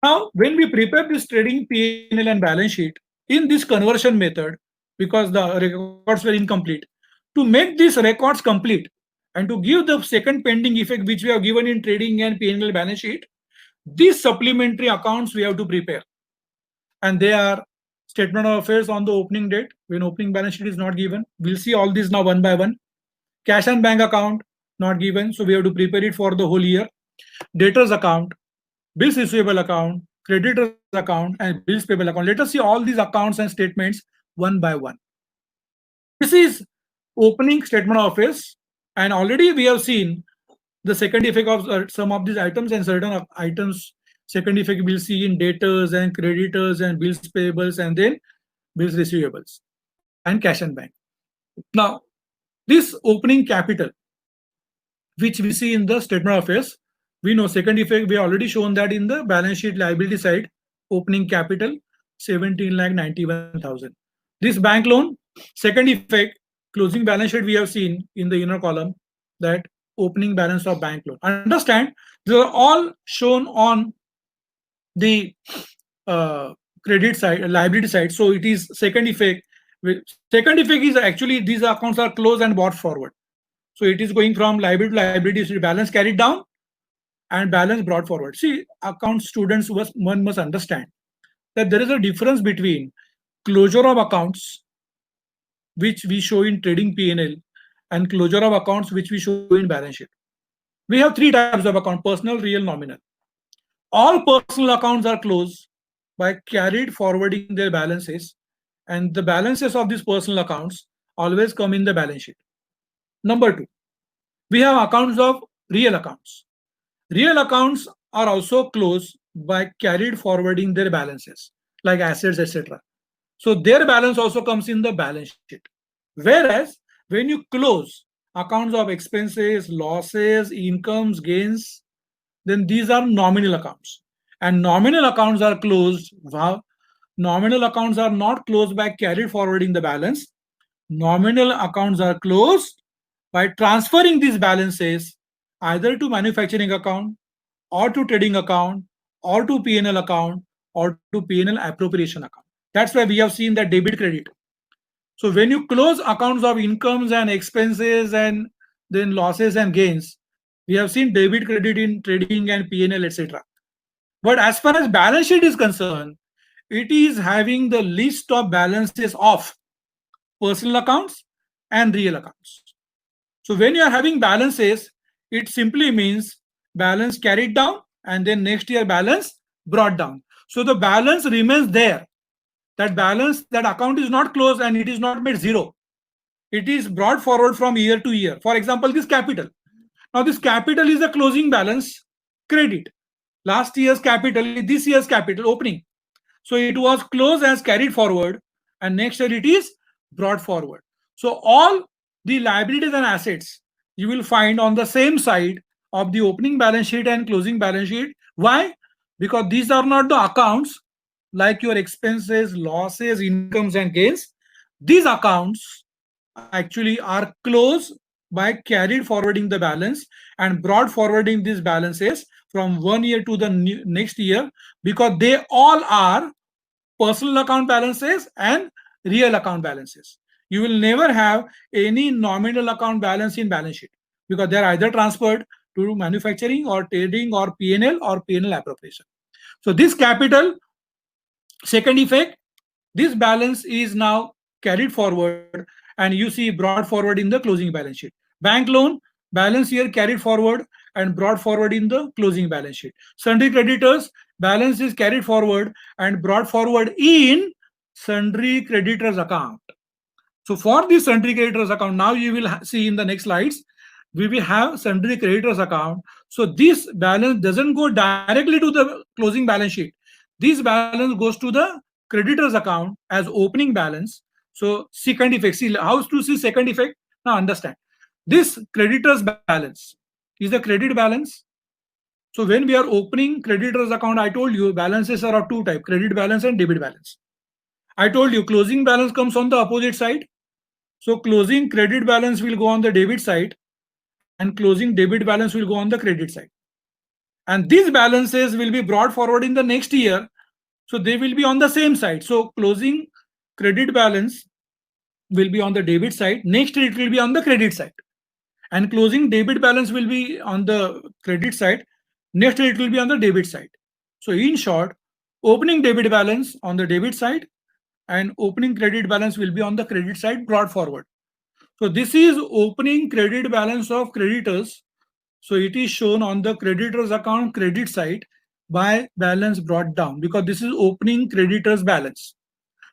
Now, when we prepare this trading P&L and balance sheet in this conversion method, because the records were incomplete, to make these records complete and to give the second pending effect which we have given in trading and P&L balance sheet, these supplementary accounts we have to prepare. And they are statement of affairs on the opening date when opening balance sheet is not given. We'll see all these now one by one. Cash and bank account not given, so we have to prepare it for the whole year. Debtors account, bills receivable account, creditors account, and bills payable account. Let us see all these accounts and statements one by one. This is opening statement of affairs, and already we have seen the second effect of some of these items, and certain items second effect we'll see in debtors and creditors and bills payables and then bills receivables and cash and bank. Now, this opening capital which we see in the statement of affairs, we know second effect we already shown that in the balance sheet liability side, opening capital 17,91,000. This bank loan, second effect, closing balance sheet we have seen in the inner column, that opening balance of bank loan. Understand, they are all shown on the credit side, liability side. So it is second effect. Second effect is actually these accounts are closed and brought forward. So it is going from liability to liability, balance carried down and balance brought forward. See, account students one must understand that there is a difference between closure of accounts, which we show in trading P&L, and closure of accounts which we show in balance sheet. We have three types of account: personal, real, nominal. All personal accounts are closed by carried forwarding their balances, and the balances of these personal accounts always come in the balance sheet. Number two, we have accounts of real accounts. Real accounts are also closed by carried forwarding their balances, like assets, etc. So their balance also comes in the balance sheet. Whereas when you close accounts of expenses, losses, incomes, gains, then these are nominal accounts. And nominal accounts are closed. Wow. Nominal accounts are not closed by carried forwarding the balance. Nominal accounts are closed by transferring these balances either to manufacturing account or to trading account or to P&L account or to P&L appropriation account. That's why we have seen that debit credit. So when you close accounts of incomes and expenses and then losses and gains, we have seen debit credit in trading and P&L, etc. But as far as balance sheet is concerned, it is having the list of balances of personal accounts and real accounts. So when you are having balances, it simply means balance carried down and then next year balance brought down. So the balance remains there. That balance, that account is not closed and it is not made zero. It is brought forward from year to year. For example, this capital. Now this capital is a closing balance credit. Last year's capital, this year's capital opening. So it was closed as carried forward and next year it is brought forward. So all the liabilities and assets you will find on the same side of the opening balance sheet and closing balance sheet. Why? Because these are not the accounts like your expenses, losses, incomes, and gains. These accounts actually are closed by carried forwarding the balance and brought forwarding these balances from one year to the next year, because they all are personal account balances and real account balances. You will never have any nominal account balance in balance sheet because they are either transferred to manufacturing or trading or P&L appropriation. So this capital, second effect, this balance is now carried forward and you see brought forward in the closing balance sheet. Bank loan, balance here carried forward and brought forward in the closing balance sheet. Sundry creditors, balance is carried forward and brought forward in sundry creditors account. So for this sundry creditors account, now you will see in the next slides, we will have sundry creditors account. So this balance doesn't go directly to the closing balance sheet. This balance goes to the creditors account as opening balance. So second effect, see how to see second effect. Now understand, this creditors balance is the credit balance. So when we are opening creditors account, I told you balances are of two types, credit balance and debit balance. I told you closing balance comes on the opposite side. So closing credit balance will go on the debit side and closing debit balance will go on the credit side. and these balances will be brought forward in the next year, so they will be on the same side. So closing credit balance will be on the debit side, next year it will be on the credit side, and closing debit balance will be on the credit side, next year it will be on the debit side. So in short, opening debit balance on the debit side and opening credit balance will be on the credit side brought forward. So this is opening credit balance of creditors. So it is shown on the creditors account credit side by balance brought down, because this is opening creditors balance.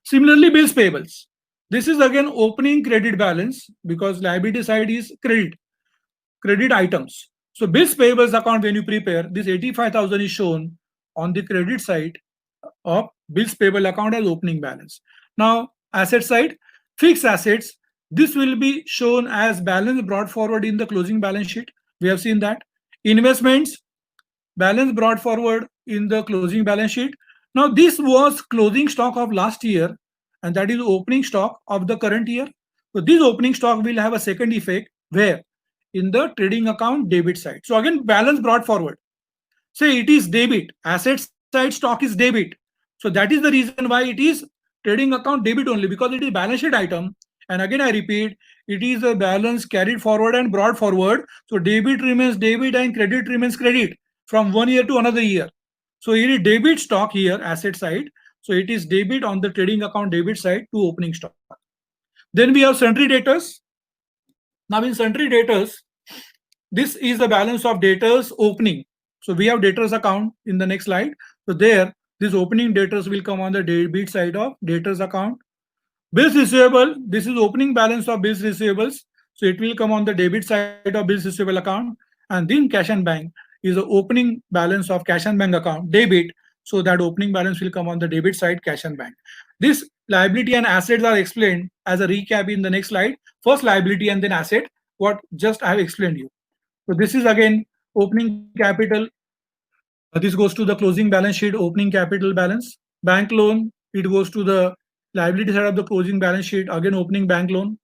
Similarly, bills payables. This is again opening credit balance, because liability side is credit items. So bills payables account, when you prepare, this 85,000 is shown on the credit side of bills payable account as opening balance. Now, asset side, fixed assets, this will be shown as balance brought forward in the closing balance sheet. We have seen that. Investments, balance brought forward in the closing balance sheet. Now, this was closing stock of last year, and that is opening stock of the current year. So this opening stock will have a second effect, where in the trading account debit side. So again, balance brought forward. Say it is debit, asset side stock is debit. So that is the reason why it is trading account debit only, because it is balance sheet item. And again, I repeat, it is a balance carried forward and brought forward. So debit remains debit and credit remains credit from one year to another year. So here is debit stock here, asset side. So it is debit on the trading account debit side to opening stock. Then we have sundry debtors. Now in sundry debtors, this is the balance of debtors opening. So we have debtors account in the next slide. So there, this opening debtors will come on the debit side of debtors account. Bills receivable, this is opening balance of bills receivables. So it will come on the debit side of bills receivable account. And then cash and bank is the opening balance of cash and bank account, debit. So that opening balance will come on the debit side, cash and bank. This liability and assets are explained as a recap in the next slide. First liability and then asset, what just I have explained you. So this is again opening capital. This goes to the closing balance sheet, opening capital balance. Bank loan, it goes to the liability side of the closing balance sheet, again opening bank loan.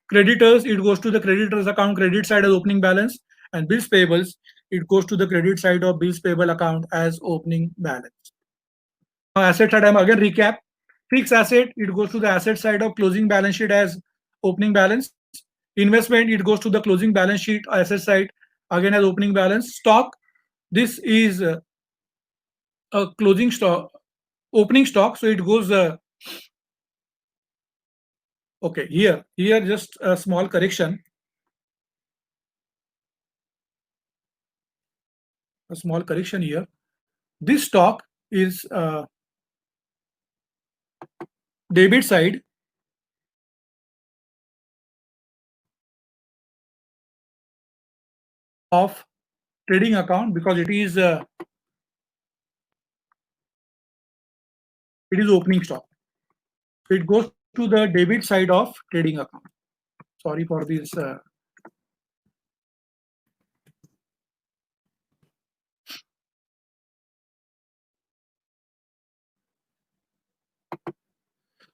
Creditors, it goes to the creditors account, credit side as opening balance. And bills payables, it goes to the credit side of bills payable account as opening balance. Now asset side, I'm again recap. Fixed asset, it goes to the asset side of closing balance sheet as opening balance. Investment, it goes to the closing balance sheet asset side again as opening balance. Stock, this is a closing stock, opening stock, so it goes okay, here just a small correction. A small correction here. This stock is debit side of trading account, because it is opening stock. So it goes to the debit side of trading account. Sorry for this.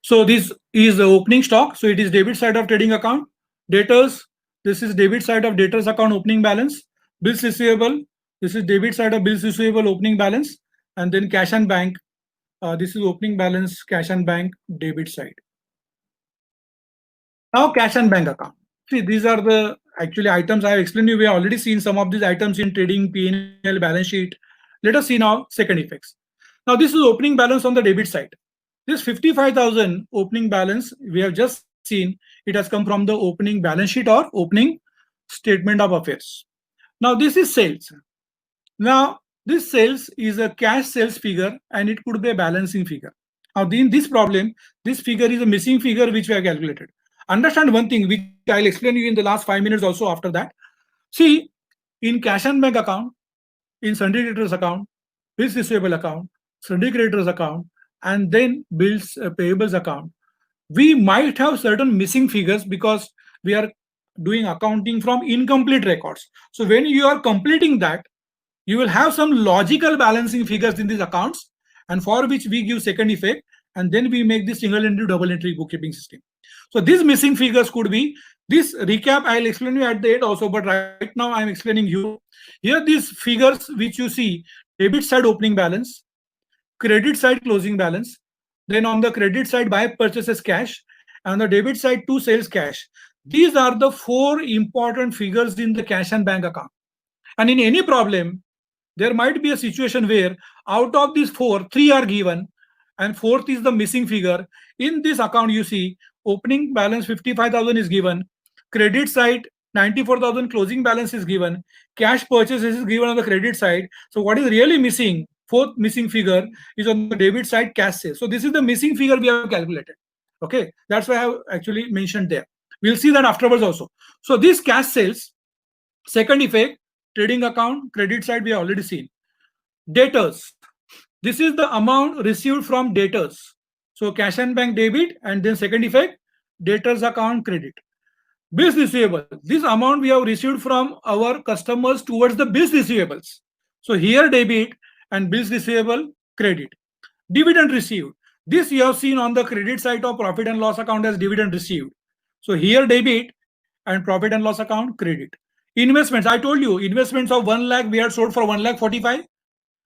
So this is the opening stock. So it is debit side of trading account. Debtors, this is debit side of debtors account opening balance. Bills receivable, this is debit side of bills receivable opening balance. And then cash and bank, this is opening balance, cash and bank, debit side. Now cash and bank account. See, these are the actually items I have explained you. We have already seen some of these items in trading, P&L, balance sheet. Let us see now second effects. Now this is opening balance on the debit side. This 55,000 opening balance we have just seen, it has come from the opening balance sheet or opening statement of affairs. Now this is sales. Now this sales is a cash sales figure and it could be a balancing figure. Now in this problem, this figure is a missing figure which we have calculated. Understand one thing which I'll explain you in the last 5 minutes also after that. See, in cash and bank account, in sundry debtors account, bills receivable account, sundry creditors account, and then bills payables account, we might have certain missing figures because we are doing accounting from incomplete records. So when you are completing that, you will have some logical balancing figures in these accounts, and for which we give second effect, and then we make this single entry double entry bookkeeping system. So these missing figures could be This recap I'll explain you at the end also, but right now I'm explaining you. Here these figures which you see, debit side opening balance, credit side closing balance, then on the credit side buy purchases cash, and on the debit side two sales cash. These are the four important figures in the cash and bank account. And in any problem, there might be a situation where out of these four, three are given and fourth is the missing figure. In this account, you see opening balance 55,000 is given, credit side 94,000 closing balance is given, cash purchases is given on the credit side. So what is really missing, fourth missing figure, is on the debit side cash sales. So this is the missing figure we have calculated. Okay, that's why I have actually mentioned there. We'll see that afterwards also. So this cash sales, second effect, trading account, credit side we have already seen. Debtors. This is the amount received from debtors. So cash and bank debit, and then second effect, debtors account credit. Bills receivable. This amount we have received from our customers towards the bills receivables. So here debit and bills receivable credit. Dividend received. This you have seen on the credit side of profit and loss account as dividend received. So here debit and profit and loss account credit. Investments. I told you investments of 1 lakh we had sold for 1 lakh 45.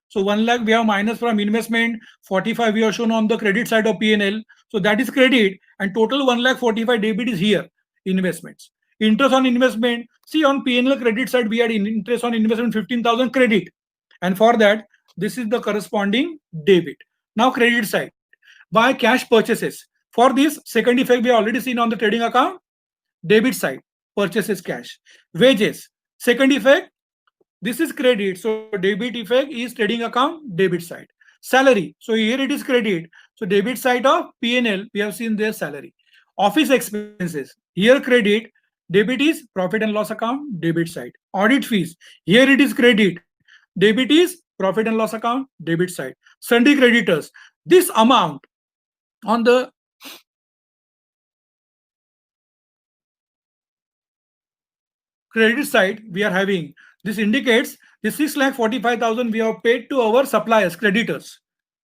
So 1 lakh we have minus from investment, 45 we have shown on the credit side of P&L. So that is credit, and total 1 lakh 45 debit is here, investments. Interest on investment, see on P&L credit side we had interest on investment 15,000 credit, and for that this is the corresponding debit. Now credit side, buy cash purchases. For this second effect we have already seen on the trading account, debit side, purchases cash. Wages, second effect, this is credit, so debit effect is trading account, debit side. Salary, so here it is credit, so debit side of P&L we have seen their salary. Office expenses, here credit, debit is profit and loss account, debit side. Audit fees, here it is credit, debit is profit and loss account, debit side. Sundry creditors, this amount on the credit side we are having, this indicates the 6,45,000 we have paid to our suppliers, creditors.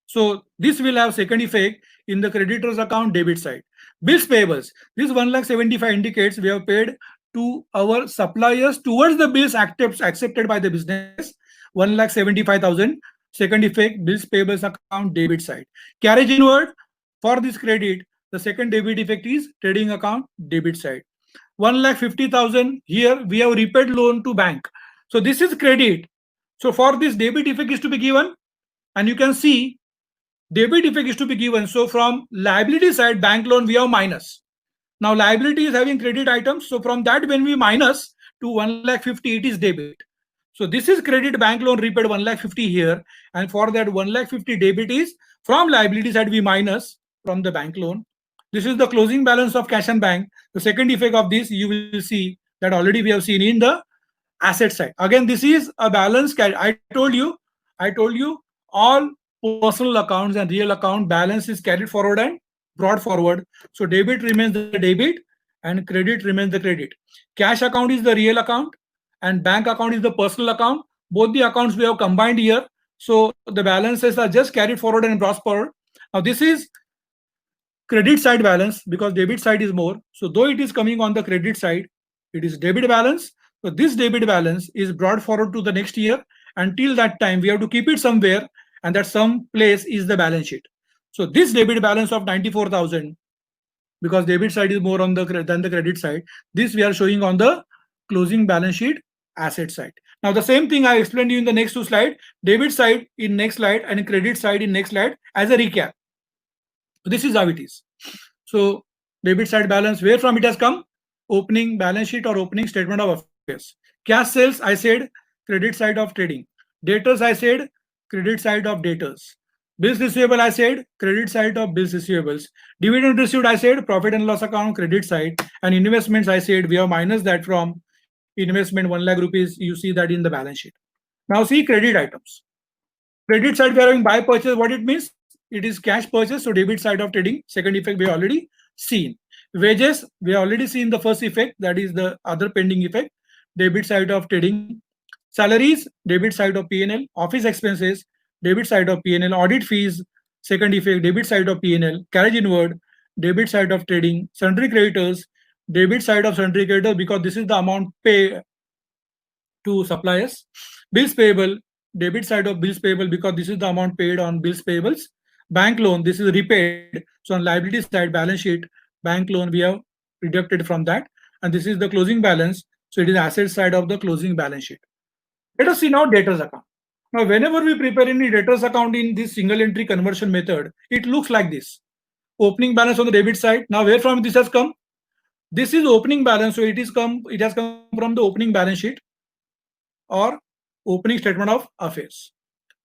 So this will have second effect in the creditors account, debit side. Bills payables, this 1,75,000 indicates we have paid to our suppliers towards the bills accepted by the business, 1,75,000. Second effect, bills payables account, debit side. Carriage inward, for this credit, the second debit effect is trading account, debit side. 1,50,000 here we have repaid loan to bank. So this is credit. So for this debit effect is to be given, and you can see debit effect is to be given. So from liability side, bank loan we have minus. Now liability is having credit items. So from that when we minus to 1,50,000 it is debit. So this is credit, bank loan repaid 1,50,000 here, and for that 1,50,000 debit is from liability side we minus from the bank loan. This is the closing balance of cash and bank. The second effect of this you will see that already we have seen in the asset side. Again, this is a balance. I told you all personal accounts and real account balance is carried forward and brought forward. So debit remains the debit and credit remains the credit. Cash account is the real account and bank account is the personal account. Both the accounts we have combined here. So the balances are just carried forward and brought forward. Now this is credit side balance because debit side is more. So though it is coming on the credit side, it is debit balance. So this debit balance is brought forward to the next year. Until that time, we have to keep it somewhere, and that some place is the balance sheet. So this debit balance of 94,000, because debit side is more on the than the credit side, this we are showing on the closing balance sheet asset side. Now the same thing I explained to you in the next two slides, debit side in next slide and credit side in next slide as a recap. This is how it is. So debit side balance, where from it has come? Opening balance sheet or opening statement of affairs. Cash sales, I said, credit side of trading. Debtors, I said, credit side of debtors. Bills receivable, I said, credit side of bills receivables. Dividend received, I said, profit and loss account, credit side. And investments, I said, we have minus that from investment 1 lakh rupees. You see that in the balance sheet. Now see credit items. Credit side, we are having buy purchase. What it means? It is cash purchase, so debit side of trading. Second effect we have already seen. Wages, we have already seen the first effect, that is the other pending effect, debit side of trading. Salaries, debit side of P&L. Office expenses, debit side of P&L. Audit fees, second effect, debit side of P&L. Carriage inward, debit side of trading. Sundry creditors, debit side of sundry creditors because this is the amount paid to suppliers. Bills payable, debit side of bills payable because this is the amount paid on bills payables. Bank loan, this is repaid. So on liability side, balance sheet, bank loan we have deducted from that. And this is the closing balance. So it is asset side of the closing balance sheet. Let us see now debtors account. Now, whenever we prepare any debtors account in this single entry conversion method, it looks like this. Opening balance on the debit side. Now, where from this has come? This is opening balance, so it has come from the opening balance sheet or opening statement of affairs.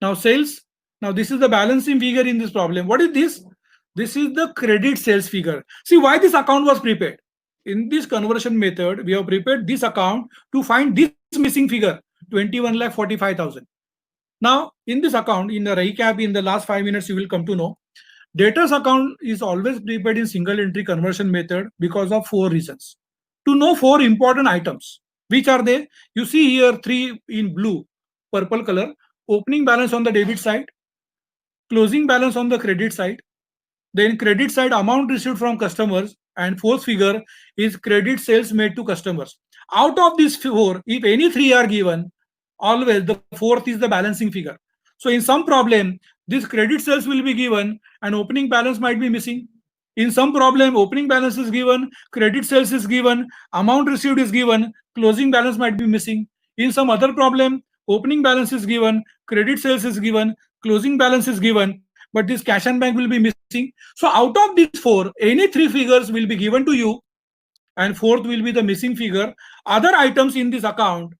Now, sales. Now, this is the balancing figure in this problem. What is this? This is the credit sales figure. See why this account was prepared. In this conversion method, we have prepared this account to find this missing figure, 21,45,000. Now, in this account, in the recap, in the last 5 minutes, you will come to know debtors account is always prepared in single entry conversion method because of 4 reasons. To know 4 important items. Which are they? You see here 3 in blue, purple color. Opening balance on the debit side, closing balance on the credit side, then credit side amount received from customers, and fourth figure is credit sales made to customers. Out of these 4, if any 3 are given, always the fourth is the balancing figure. So in some problem, this credit sales will be given and opening balance might be missing. In some problem, opening balance is given, credit sales is given, amount received is given, closing balance might be missing. In some other problem, opening balance is given, credit sales is given, closing balance is given, but this cash and bank will be missing. So out of these 4, any 3 figures will be given to you, and fourth will be the missing figure. Other items in this account,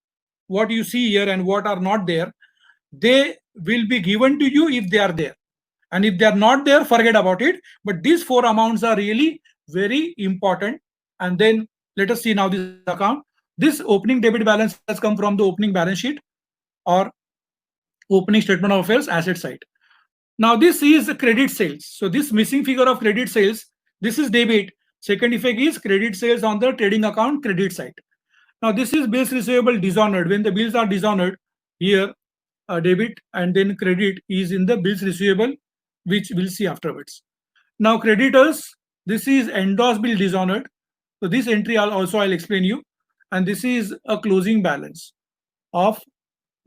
what you see here and what are not there, they will be given to you if they are there. And if they are not there, forget about it. But these 4 amounts are really very important. And then let us see now this account. This opening debit balance has come from the opening balance sheet or opening statement of affairs asset side. Now this is credit sales. So this missing figure of credit sales, this is debit. Second effect is credit sales on the trading account credit side. Now this is bills receivable dishonored. When the bills are dishonored, here debit and then credit is in the bills receivable, which we'll see afterwards. Now creditors, this is endorsed bill dishonored. So this entry I'll explain you. And this is a closing balance of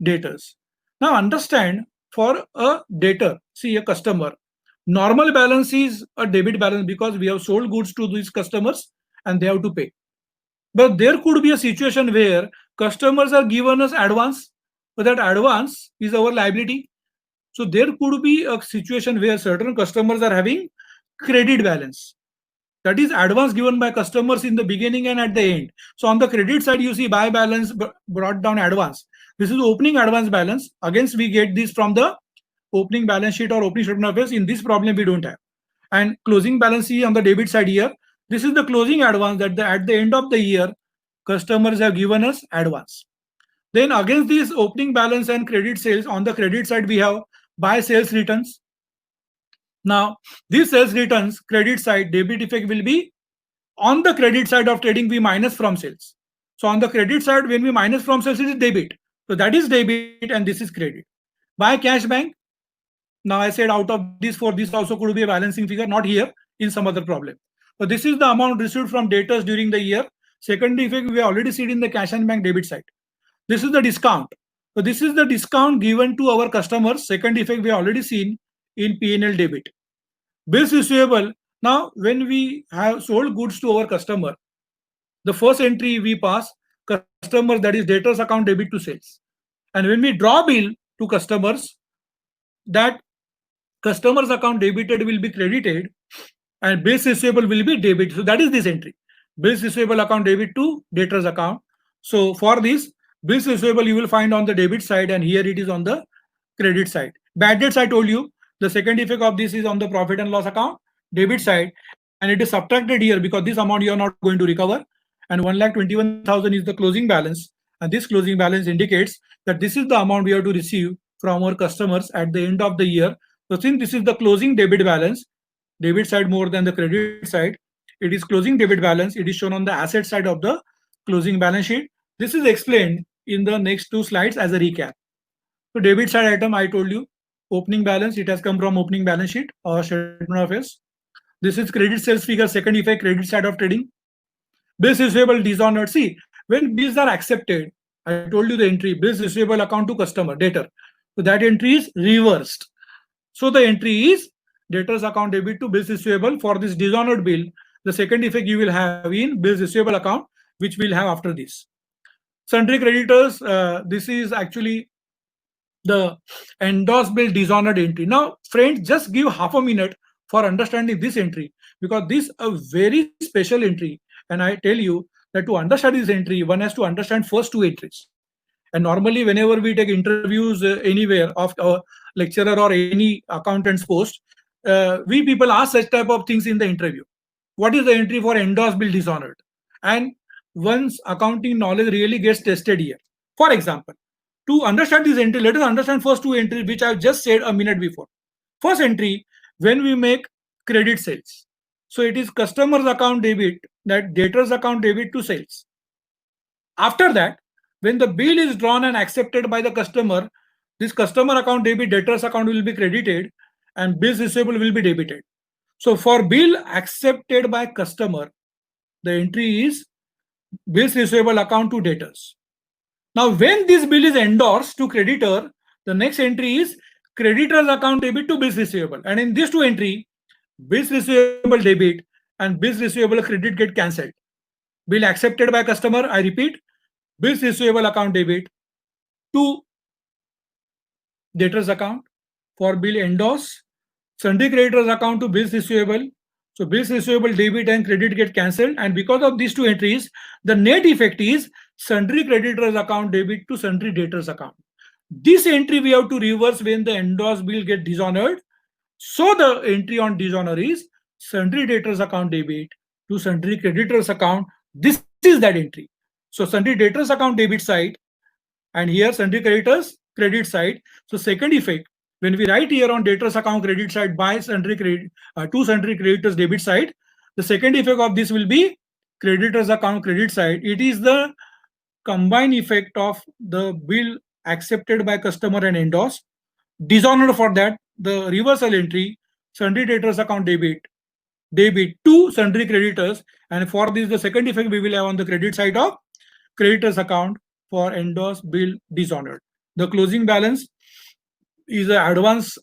debtors. Now understand, for a debtor, see a customer, normal balance is a debit balance because we have sold goods to these customers and they have to pay. But there could be a situation where customers are given us advance, but that advance is our liability. So there could be a situation where certain customers are having credit balance. That is advance given by customers in the beginning and at the end. So on the credit side, you see buy balance brought down advance. This is opening advance balance. Against we get this from the opening balance sheet or opening statement of affairs. In this problem, we don't have. And closing balance is on the debit side here. This is the closing advance that at the end of the year, customers have given us advance. Then against this opening balance and credit sales, on the credit side, we have buy sales returns. Now, these sales returns, credit side, debit effect will be on the credit side of trading, we minus from sales. So on the credit side, when we minus from sales, it is debit. So that is debit and this is credit. Buy cash bank. Now I said out of these 4, this also could be a balancing figure, not here, in some other problem. So this is the amount received from debtors during the year. Second effect, we already seen in the cash and bank debit side. This is the discount. So this is the discount given to our customers. Second effect, we already seen in P&L debit. Bills receivable. Now, when we have sold goods to our customer, the first entry we pass customers, that is debtors account debit to sales. And when we draw bill to customers, that customers account debited will be credited and bills receivable will be debit. So that is this entry. Bills receivable account debit to debtors account. So for this, bills receivable you will find on the debit side and here it is on the credit side. Bad debts I told you. The second effect of this is on the profit and loss account, debit side, and it is subtracted here because this amount you are not going to recover. And 1,21,000 is the closing balance. And this closing balance indicates that this is the amount we have to receive from our customers at the end of the year. So since this is the closing debit balance, debit side more than the credit side, it is closing debit balance. It is shown on the asset side of the closing balance sheet. This is explained in the next 2 slides as a recap. So debit side item I told you, opening balance, it has come from opening balance sheet or statement of affairs. This is credit sales figure, second effect, credit side of trading. Bills receivable dishonored. See, when bills are accepted, I told you the entry bills receivable account to customer debtor. So that entry is reversed. So the entry is debtors account debit to bills receivable for this dishonored bill. The second effect you will have in bills receivable account, which we'll have after this. Sundry creditors, this is actually the endorsed bill dishonored entry. Now, friends, just give half a minute for understanding this entry, because this a very special entry. And I tell you that to understand this entry, one has to understand first two entries. And normally, whenever we take interviews anywhere of a lecturer or any accountant's post, we people ask such type of things in the interview. What is the entry for endorsed bill dishonored? And one's accounting knowledge really gets tested here. For example, to understand this entry, let us understand first two entries which I've just said a minute before. First entry, when we make credit sales. So it is customer's account debit, that debtor's account debit to sales. After that, when the bill is drawn and accepted by the customer, this customer account debit, debtor's account will be credited and bills receivable will be debited. So for bill accepted by customer, the entry is bills receivable account to debtors. Now, when this bill is endorsed to creditor, the next entry is creditor's account debit to bills receivable. And in this two entry, bills receivable debit and bills receivable credit get cancelled. Bill accepted by customer, I repeat, bills receivable account debit to debtors account. For bill endorse, sundry creditors account to bills receivable. So bills receivable debit and credit get cancelled, and because of these two entries, the net effect is sundry creditors account debit to sundry debtors account. This entry we have to reverse when the endorsed bill get dishonored. So the entry on dishonor is sundry debtors account debit to sundry creditors account. This is that entry. So sundry debtors account debit side, and here sundry creditors credit side. So second effect, when we write here on debtors account credit side by sundry credit to sundry creditors debit side, the second effect of this will be creditors account credit side. It is the combined effect of the bill accepted by customer and endorsed. Dishonored for that, the reversal entry, sundry debtors account debit to sundry creditors, and for this the second effect we will have on the credit side of creditors account for endorsed bill dishonored. The closing balance is an advance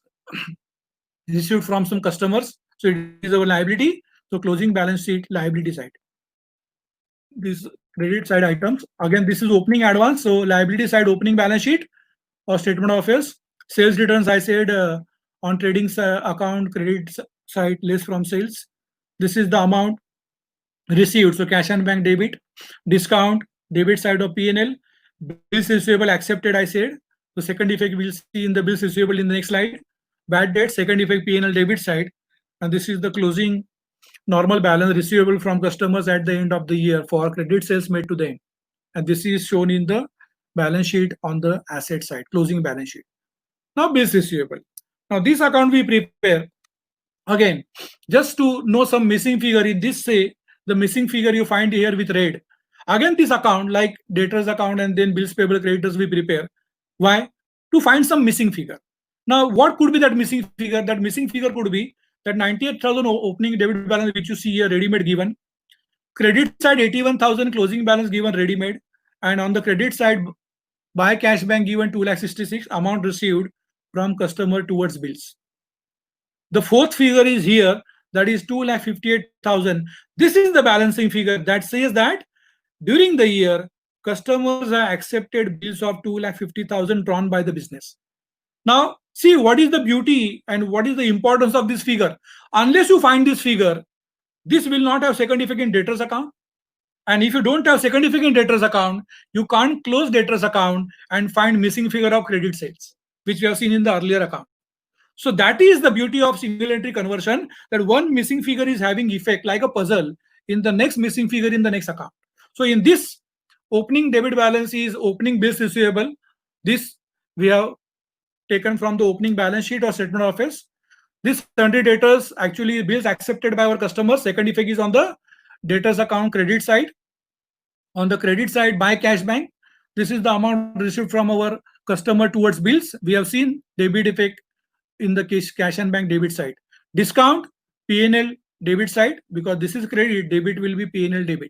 received from some customers, so it is our liability. So closing balance sheet liability side. These credit side items, again this is opening advance, so liability side opening balance sheet or statement of affairs. Sales returns, I said on trading account credit side less from sales. This is the amount received, so cash and bank debit. Discount, debit side of P&L. Bills receivable accepted, I said. The second effect we'll see in the bills receivable in the next slide. Bad debt, second effect P&L debit side. And this is the closing normal balance receivable from customers at the end of the year for credit sales made to them. And this is shown in the balance sheet on the asset side, closing balance sheet. Now bills receivable. Now this account we prepare. Again, just to know some missing figure in this, say the missing figure you find here with red. Again, this account like debtors account and then bills payable creditors we prepare. Why? To find some missing figure. Now, what could be that missing figure? That missing figure could be that 98,000 opening debit balance which you see here ready-made given. Credit side 81,000 closing balance given ready-made, and on the credit side by cash bank given 2,66,000 amount received from customer towards bills. The fourth figure is here, that is 2,58,000. This is the balancing figure that says that during the year, customers have accepted bills of 2,50,000 drawn by the business. Now, see what is the beauty and what is the importance of this figure. Unless you find this figure, this will not have second effect in debtors account. And if you don't have second effect in debtors account, you can't close debtors account and find missing figure of credit sales, which we have seen in the earlier account. So that is the beauty of single entry conversion, that one missing figure is having effect like a puzzle in the next missing figure in the next account. So in this, opening debit balance is opening bills receivable. This we have taken from the opening balance sheet or statement of affairs. This sundry debtors, actually bills accepted by our customers. Second effect is on the debtors account credit side. On the credit side by cash bank, this is the amount received from our customer towards bills. We have seen debit effect in the cash and bank debit side. Discount, P&L debit side, because this is credit, debit will be P&L debit.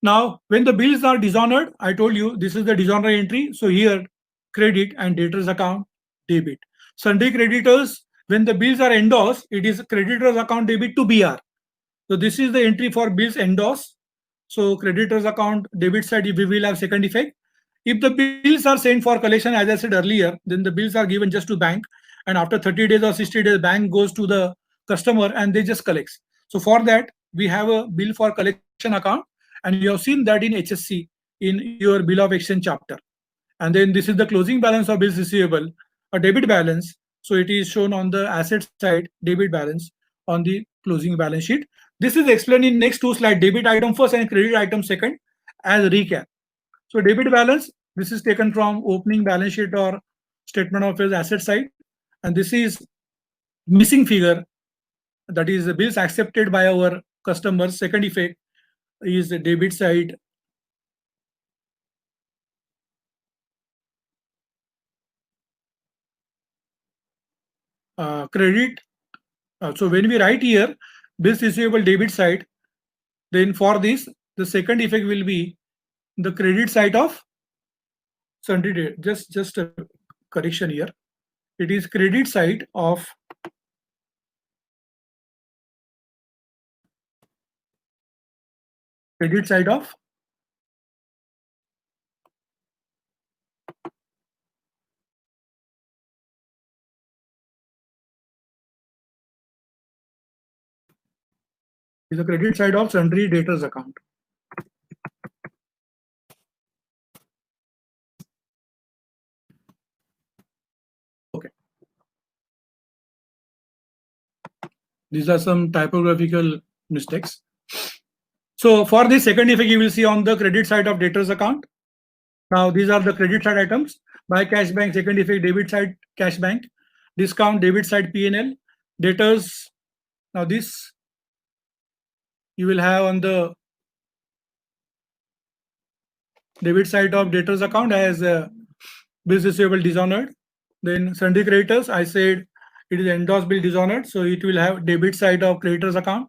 Now, when the bills are dishonored, I told you this is the dishonor entry. So here, credit and debtors account debit. Sundry creditors, when the bills are endorsed, it is creditors account debit to BR. So this is the entry for bills endorsed. So creditors account debit side, we will have second effect. If the bills are sent for collection, as I said earlier, then the bills are given just to bank, and after 30 days or 60 days, bank goes to the customer and they just collects. So for that, we have a bill for collection account, and you have seen that in HSC in your bill of exchange chapter. And then this is the closing balance of bills receivable, a debit balance. So it is shown on the asset side, debit balance on the closing balance sheet. This is explained in next two slides, debit item first and credit item second as recap. So debit balance, this is taken from opening balance sheet or statement of his asset side. And this is missing figure, that is the bills accepted by our customers. Second effect is the debit side. Credit. So when we write here, bills receivable debit side, then for this, the second effect will be the credit side of sundry debt. Just a correction here. It is credit side of credit side of is the credit side of sundry debtors account. Okay. These are some typographical mistakes. So for the second effect, you will see on the credit side of debtors account. Now these are the credit side items. Buy cash bank, second effect, debit side cash bank, discount, debit side P&L, debtors. Now this you will have on the debit side of debtors account as bills receivable dishonored. Then sundry creditors, I said it is endorsed bill dishonored, so it will have debit side of creditors account.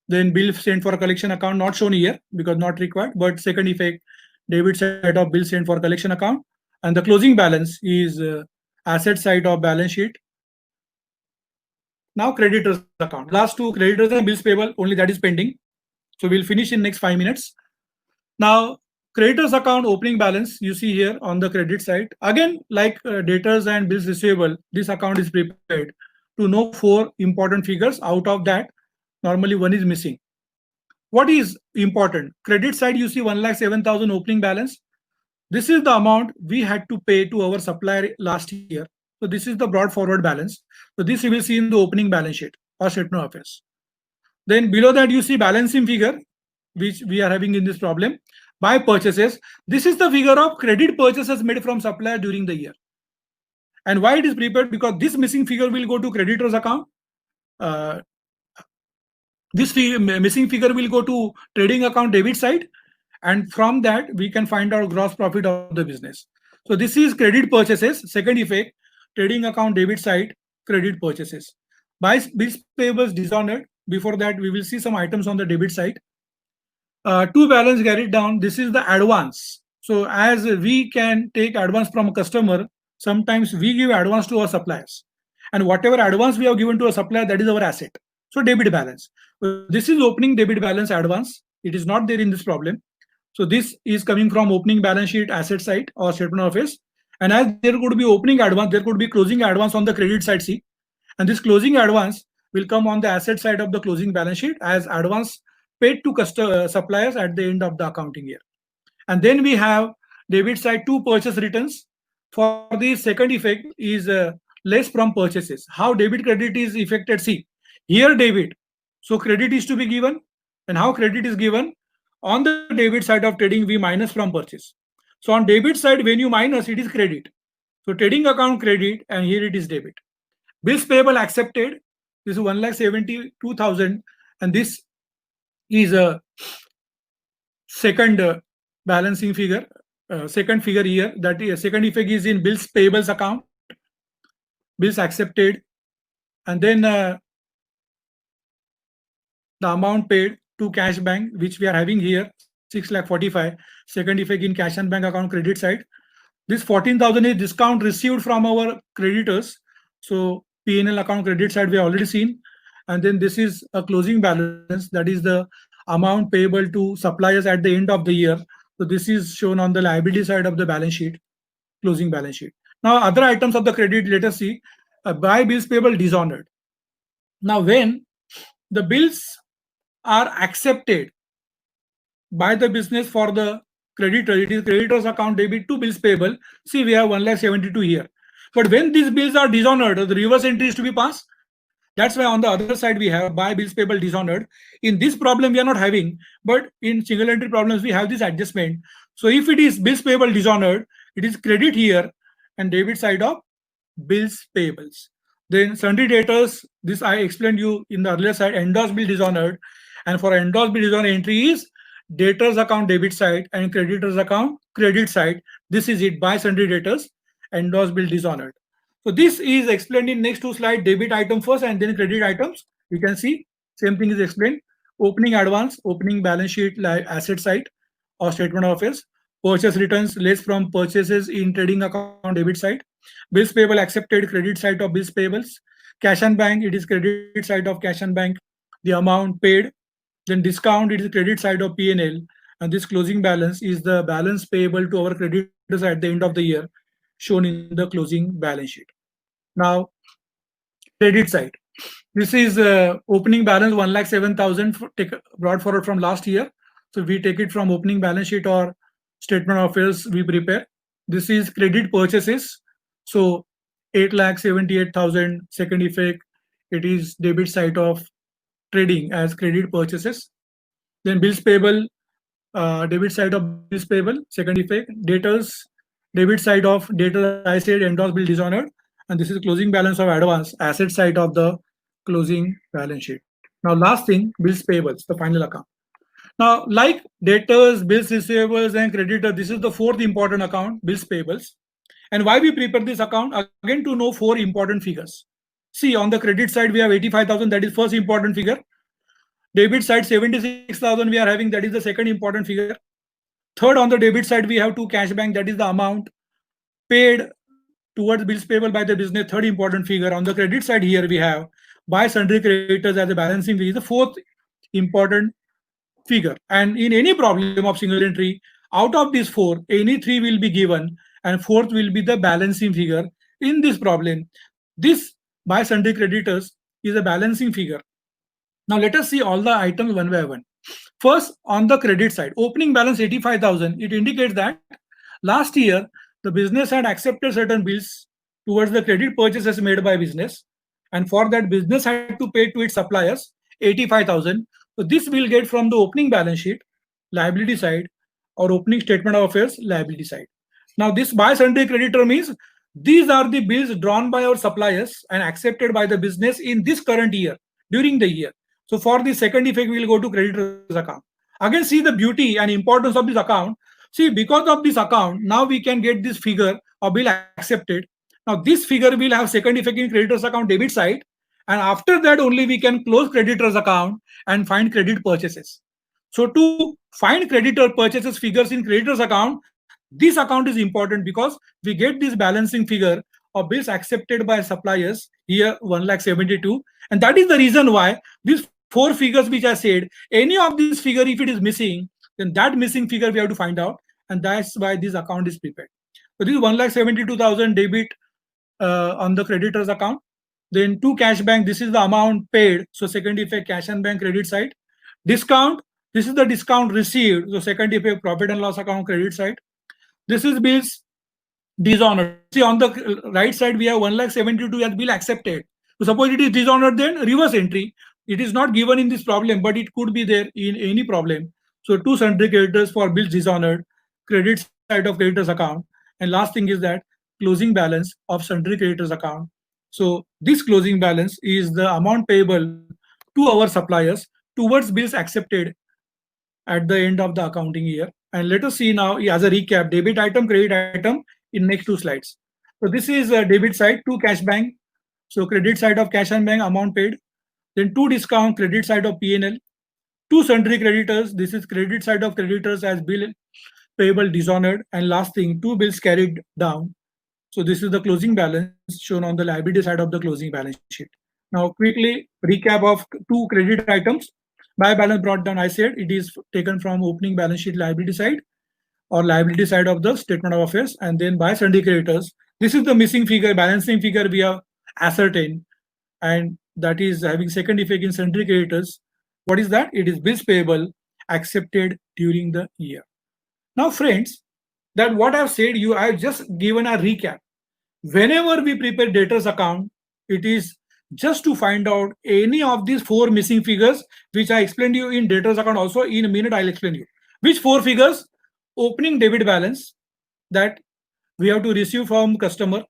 Then bill sent for collection account, not shown here because not required, but second effect, debit side of bill sent for collection account. And the closing balance is asset side of balance sheet. Now creditors account. Last two, creditors and bills payable, only that is pending. So we'll finish in next 5 minutes. Now creditors account opening balance, you see here on the credit side. Again, like debtors and bills receivable, this account is prepared to know 4 important figures. Out of that, normally one is missing. What is important? Credit side, you see 1,07,000 opening balance. This is the amount we had to pay to our supplier last year. So this is the brought forward balance. So this you will see in the opening balance sheet or statement of affairs. Then below that you see balancing figure, which we are having in this problem. By purchases, this is the figure of credit purchases made from supplier during the year. And why it is prepared? Because this missing figure will go to creditors account. This missing figure will go to trading account debit side, and from that we can find out gross profit of the business. So this is credit purchases. Second effect, trading account debit side, credit purchases. By bills payables dishonored, before that we will see some items on the debit side. To balance carried down, this is the advance. So as we can take advance from a customer, sometimes we give advance to our suppliers, and whatever advance we have given to a supplier, that is our asset. So debit balance. So this is opening debit balance advance. It is not there in this problem. So this is coming from opening balance sheet asset side or statement of affairs. And as there could be opening advance, there could be closing advance on the credit side C. And this closing advance will come on the asset side of the closing balance sheet as advance paid to suppliers at the end of the accounting year. And then we have debit side 2 purchase returns. For the second effect is less from purchases. How debit credit is affected? See, here debit. So credit is to be given. And how credit is given? On the debit side of trading, we minus from purchase. So on debit side, when you minus, it is credit. So trading account credit, and here it is debit. Bills payable accepted. This is 1,72,000, and this is a second balancing figure. Second figure here, that is second effect is in bills payables account. Bills accepted, and then the amount paid to cash bank, which we are having here, 6,45,000. Second effect in cash and bank account credit side. This 14,000 is discount received from our creditors. So P&L account credit side we have already seen. And then this is a closing balance, that is the amount payable to suppliers at the end of the year. So this is shown on the liability side of the balance sheet, closing balance sheet. Now other items of the credit, let us see. Buy bills payable dishonored. Now when the bills are accepted by the business for the creditor, it is creditor's account debit to bills payable. See, we have 1,72,000 here. But when these bills are dishonored, the reverse entry is to be passed. That's why on the other side we have buy bills payable dishonored. In this problem we are not having, but in single entry problems we have this adjustment. So if it is bills payable dishonored, it is credit here and debit side of bills payables. Then sundry debtors, this I explained you in the earlier side, endorsed bill dishonored. And for endorsed bill dishonored entry is debtors account debit side and creditors account credit side. This is it, by sundry debtors, endorsed bill dishonored. So this is explained in next two slides, debit item first and then credit items. You can see same thing is explained. Opening advance, opening balance sheet asset side or statement of affairs. Purchase returns less from purchases in trading account debit side. Bills payable accepted credit side of bills payables. Cash and bank, it is credit side of cash and bank. The amount paid. Then discount, it is credit side of P&L. And this closing balance is the balance payable to our creditors at the end of the year, shown in the closing balance sheet. Now, credit side. This is opening balance 1,07,000 brought forward from last year. So we take it from opening balance sheet or statement of affairs we prepare. This is credit purchases. So 8,78,000. Second effect, it is debit side of trading as credit purchases. Then bills payable, debit side of bills payable. Second effect, debtors, debit side of debtor I said endorsed bill dishonored. And this is closing balance of advance, asset side of the closing balance sheet. Now last thing, bills payables, the final account. Now like debtors, bills receivables and creditor, this is the fourth important account, bills payables. And why we prepare this account? Again, to know four important figures. See, on the credit side we have 85,000, that is first important figure. Debit side 76,000 we are having, that is the second important figure. Third, on the debit side we have two cash bank, that is the amount paid towards bills payable by the business, third important figure. On the credit side here we have buy sundry creditors as a balancing figure, the fourth important figure. And in any problem of single entry, out of these four, any three will be given and fourth will be the balancing figure. In this problem, this buy sundry creditors is a balancing figure. Now let us see all the items one by one. First, on the credit side, opening balance 85,000, it indicates that last year the business had accepted certain bills towards the credit purchases made by business, and for that business had to pay to its suppliers 85,000. So this will get from the opening balance sheet liability side or opening statement of affairs liability side. Now this buy sundry creditor means these are the bills drawn by our suppliers and accepted by the business in this current year during the year. So for the second effect, we will go to creditor's account. Again, see the beauty and importance of this account. See, because of this account, now we can get this figure of bill accepted. Now this figure will have second effect in creditor's account debit side. And after that only we can close creditor's account and find credit purchases. So to find creditor purchases figures in creditor's account, this account is important because we get this balancing figure of bills accepted by suppliers here 1,72,000. And that is the reason why these four figures which I said, any of this figure if it is missing, then that missing figure we have to find out, and that's why this account is prepared. So this is 1,72,000 debit on the creditor's account. Then two cash bank, this is the amount paid. So second effect cash and bank credit side. Discount, this is the discount received. So second effect profit and loss account credit side. This is bills dishonored. See on the right side we have 1,72,000 as bill accepted. So suppose it is dishonored, then reverse entry. It is not given in this problem, but it could be there in any problem. So two sundry creditors for bills dishonored, credit side of creditors account. And last thing is that closing balance of sundry creditors account. So this closing balance is the amount payable to our suppliers towards bills accepted at the end of the accounting year. And let us see now as a recap, debit item, credit item in next two slides. So this is a debit side, two cash bank. So credit side of cash and bank amount paid. Then two discount, credit side of P&L. Two sundry creditors. This is credit side of creditors as bill payable dishonored. And last thing, two bills carried down. So this is the closing balance shown on the liability side of the closing balance sheet. Now quickly recap of two credit items. Buy balance brought down, I said it is taken from opening balance sheet liability side or liability side of the statement of affairs, and then by sundry creditors. This is the missing figure, balancing figure we have ascertained, and that is having second effect in sundry creditors. What is that? It is bills payable accepted during the year. Now, friends, that what I've said you, I've just given a recap. Whenever we prepare debtors account, it is just to find out any of these four missing figures, which I explained you in debtors account also. In a minute, I'll explain you. Which four figures? Opening debit balance that we have to receive from customer.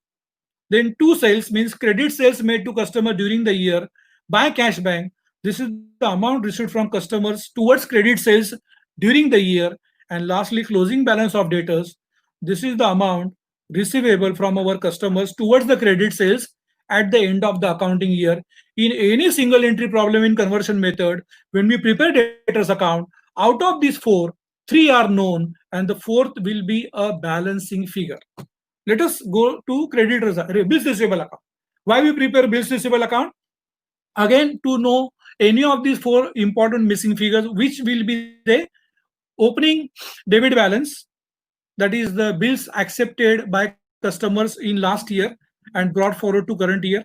Then two sales means credit sales made to customer during the year by cash bank. This is the amount received from customers towards credit sales during the year. And lastly, closing balance of debtors. This is the amount receivable from our customers towards the credit sales at the end of the accounting year. In any single entry problem in conversion method, when we prepare debtors account, out of these four, three are known and the fourth will be a balancing figure. Let us go to creditors, bills receivable account. Why we prepare bills receivable account? Again, to know any of these four important missing figures, which will be the opening debit balance, that is the bills accepted by customers in last year and brought forward to current year.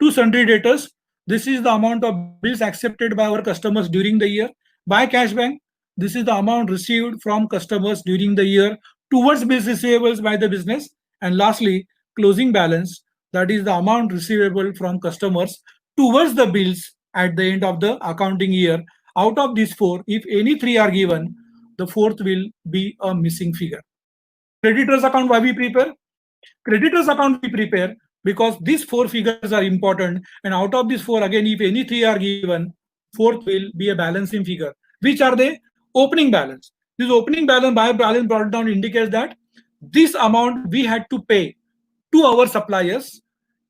Two sundry debtors. This is the amount of bills accepted by our customers during the year. By cash bank, this is the amount received from customers during the year towards bills receivables by the business. And lastly, closing balance, that is the amount receivable from customers towards the bills at the end of the accounting year. Out of these four, if any three are given, the fourth will be a missing figure. Creditors account, why we prepare? Creditors account we prepare because these four figures are important, and out of these four, again, if any three are given, fourth will be a balancing figure. Which are they? Opening balance. This opening balance by balance brought down indicates that this amount we had to pay to our suppliers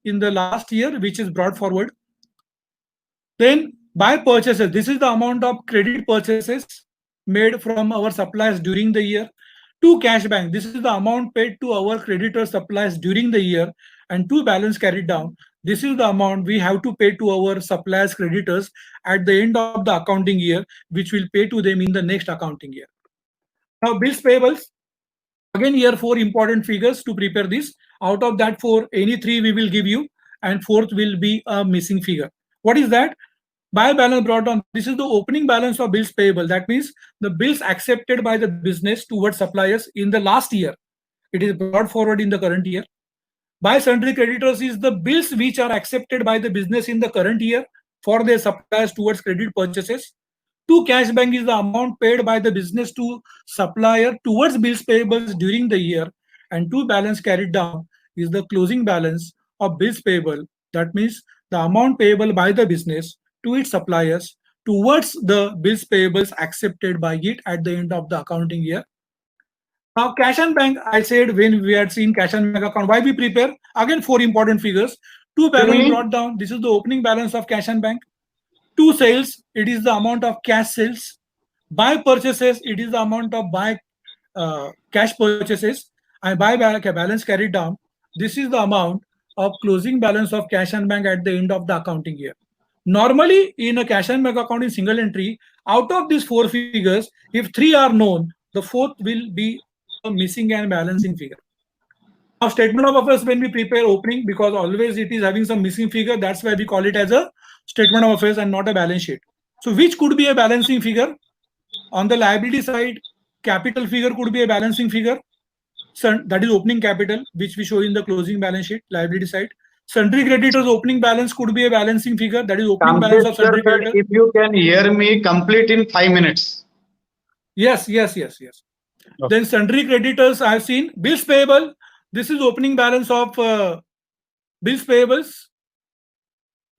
in the last year, which is brought forward. Then by purchases, this is the amount of credit purchases made from our suppliers during the year. To cash bank, this is the amount paid to our creditor suppliers during the year. And to balance carried down, this is the amount we have to pay to our suppliers creditors at the end of the accounting year, which will pay to them in the next accounting year. Now bills payables, again here four important figures to prepare this. Out of that four, any three we will give you, and fourth will be a missing figure. What is that? By balance brought down, this is the opening balance of bills payable. That means the bills accepted by the business towards suppliers in the last year. It is brought forward in the current year. By sundry creditors is the bills which are accepted by the business in the current year for their suppliers towards credit purchases. To cash bank is the amount paid by the business to supplier towards bills payables during the year. And to balance carried down is the closing balance of bills payable. That means the amount payable by the business to its suppliers towards the bills payables accepted by it at the end of the accounting year. Now, cash and bank, I said when we had seen cash and bank account, why we prepare? Again, four important figures. To balance brought down, this is the opening balance of cash and bank. To sales, it is the amount of cash sales. By purchases, it is the amount of buy cash purchases. And by balance carried down, this is the amount of closing balance of cash and bank at the end of the accounting year. Normally, in a cash and bank account in single entry, out of these four figures, if three are known, the fourth will be a missing and balancing figure. Now, statement of affairs when we prepare opening, because always it is having some missing figure, that's why we call it as a statement of affairs and not a balance sheet. So which could be a balancing figure? On the liability side, capital figure could be a balancing figure. So that is opening capital, which we show in the closing balance sheet, liability side. Sundry creditors opening balance could be a balancing figure, that is opening balance of sundry creditors. If you can hear me, complete in 5 minutes. Yes. Okay. Then sundry creditors I have seen. Bills payable, this is opening balance of bills payables,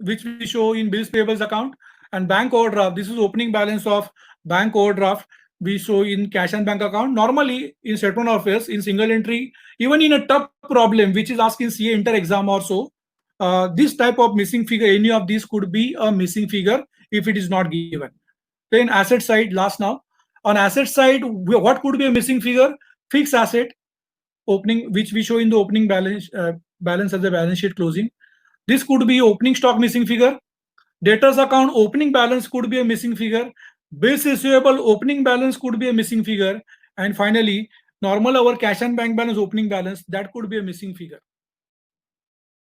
which we show in bills payables account. And bank overdraft, this is opening balance of bank overdraft, we show in cash and bank account. Normally in statement of affairs in single entry, even in a tough problem which is asked in CA inter exam or so, this type of missing figure, any of these could be a missing figure if it is not given. Then asset side, last now. On asset side, what could be a missing figure? Fixed asset opening, which we show in the opening balance as a balance sheet closing. This could be opening stock missing figure. Debtors account opening balance could be a missing figure. Bills receivable opening balance could be a missing figure. And finally, normal our cash and bank balance opening balance, that could be a missing figure.